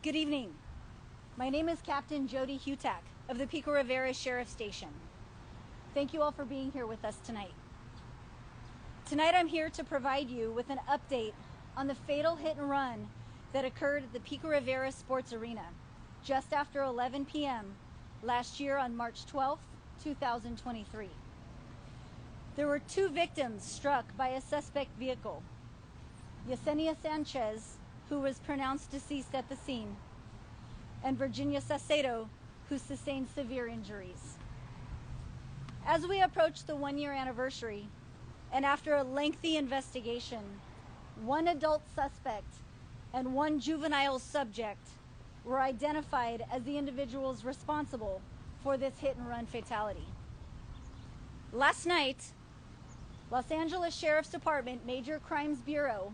Good evening. My name is Captain Jody Hutak of the Pico Rivera Sheriff Station. Thank you all for being here with us tonight. Tonight I'm here to provide you with an update on the fatal hit and run that occurred at the Pico Rivera Sports Arena just after 11 p.m. last year on March 12th, 2023. There were two victims struck by a suspect vehicle. Yesenia Sanchez, who was pronounced deceased at the scene, and Virginia Sacedo, who sustained severe injuries. As we approach the one-year anniversary, and after a lengthy investigation, one adult suspect and one juvenile subject were identified as the individuals responsible for this hit-and-run fatality. Last night, Los Angeles Sheriff's Department Major Crimes Bureau,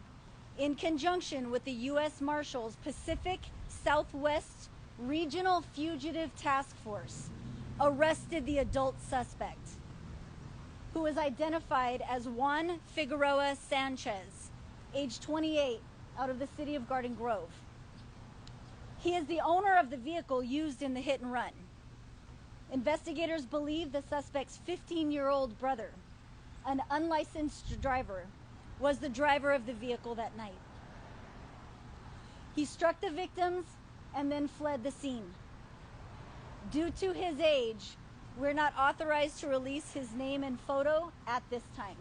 in conjunction with the U.S. Marshals Pacific Southwest Regional Fugitive Task Force, arrested the adult suspect, who was identified as Juan Figueroa Sanchez, age 28, out of the city of Garden Grove. He is the owner of the vehicle used in the hit and run. Investigators believe the suspect's 15-year-old brother, an unlicensed driver, was the driver of the vehicle that night. He struck the victims and then fled the scene. Due to his age, we're not authorized to release his name and photo at this time.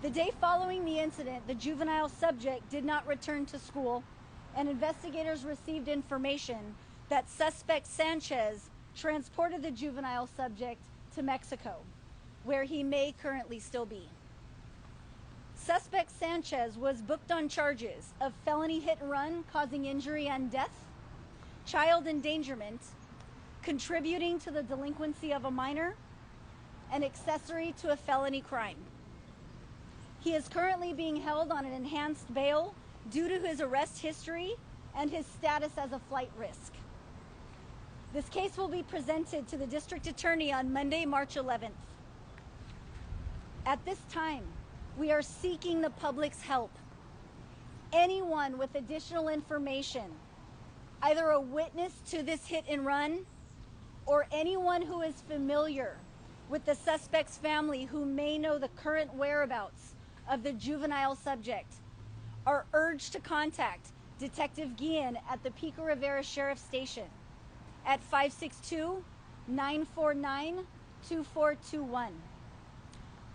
The day following the incident, the juvenile subject did not return to school, and investigators received information that suspect Sanchez transported the juvenile subject to Mexico, where he may currently still be. Suspect Sanchez was booked on charges of felony hit and run causing injury and death, child endangerment, contributing to the delinquency of a minor, and accessory to a felony crime. He is currently being held on an enhanced bail due to his arrest history and his status as a flight risk. This case will be presented to the district attorney on Monday, March 11th. At this time, we are seeking the public's help. Anyone with additional information, either a witness to this hit and run, or anyone who is familiar with the suspect's family who may know the current whereabouts of the juvenile subject, are urged to contact Detective Guillen at the Pico Rivera Sheriff Station at 562-949-2421.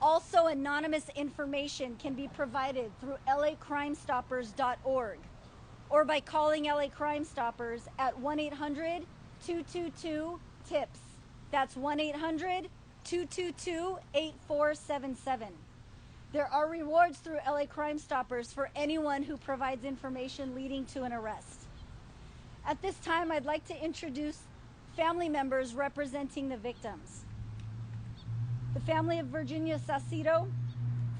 Also, anonymous information can be provided through lacrimestoppers.org or by calling LA Crime Stoppers at 1-800-222-TIPS. That's 1-800-222-8477. There are rewards through LA Crime Stoppers for anyone who provides information leading to an arrest. At this time, I'd like to introduce family members representing the victims. The family of Virginia Sacedo,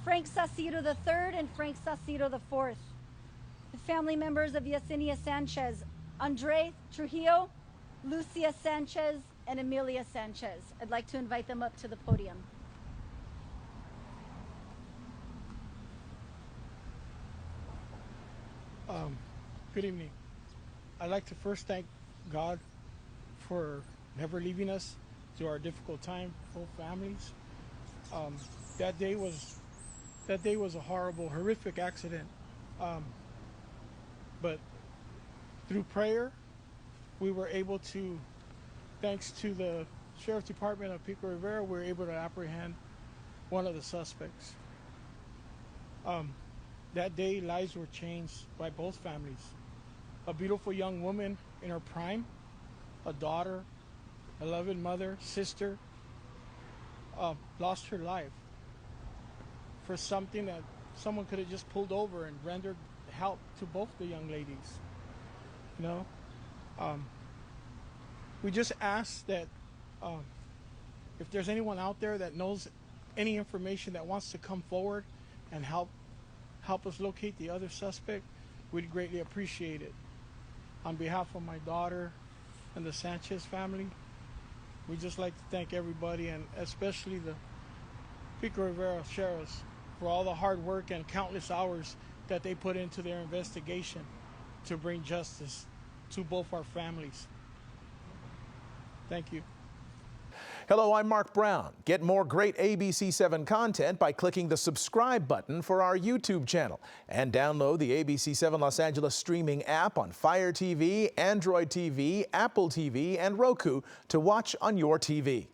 Frank Sacedo III and Frank Sacedo IV. The family members of Yesenia Sanchez, Andre Trujillo, Lucia Sanchez, and Emilia Sanchez. I'd like to invite them up to the podium. Good evening. I'd like to first thank God for never leaving us through our difficult time, both families. That day was a horrible, horrific accident. But through prayer, we were able to, thanks to the Sheriff's Department of Pico Rivera, we were able to apprehend one of the suspects. That day, lives were changed by both families. A beautiful young woman in her prime, a daughter, a loving mother, sister, lost her life for something that someone could have just pulled over and rendered help to both the young ladies. You know, we just ask that if there's anyone out there that knows any information that wants to come forward and help us locate the other suspect, we'd greatly appreciate it. On behalf of my daughter and the Sanchez family, we'd just like to thank everybody, and especially the Pico Rivera sheriffs, for all the hard work and countless hours that they put into their investigation. to bring justice to both our families. Thank you. Hello, I'm Mark Brown. Get more great ABC7 content by clicking the subscribe button for our YouTube channel and download the ABC7 Los Angeles streaming app on Fire TV, Android TV, Apple TV, and Roku to watch on your TV.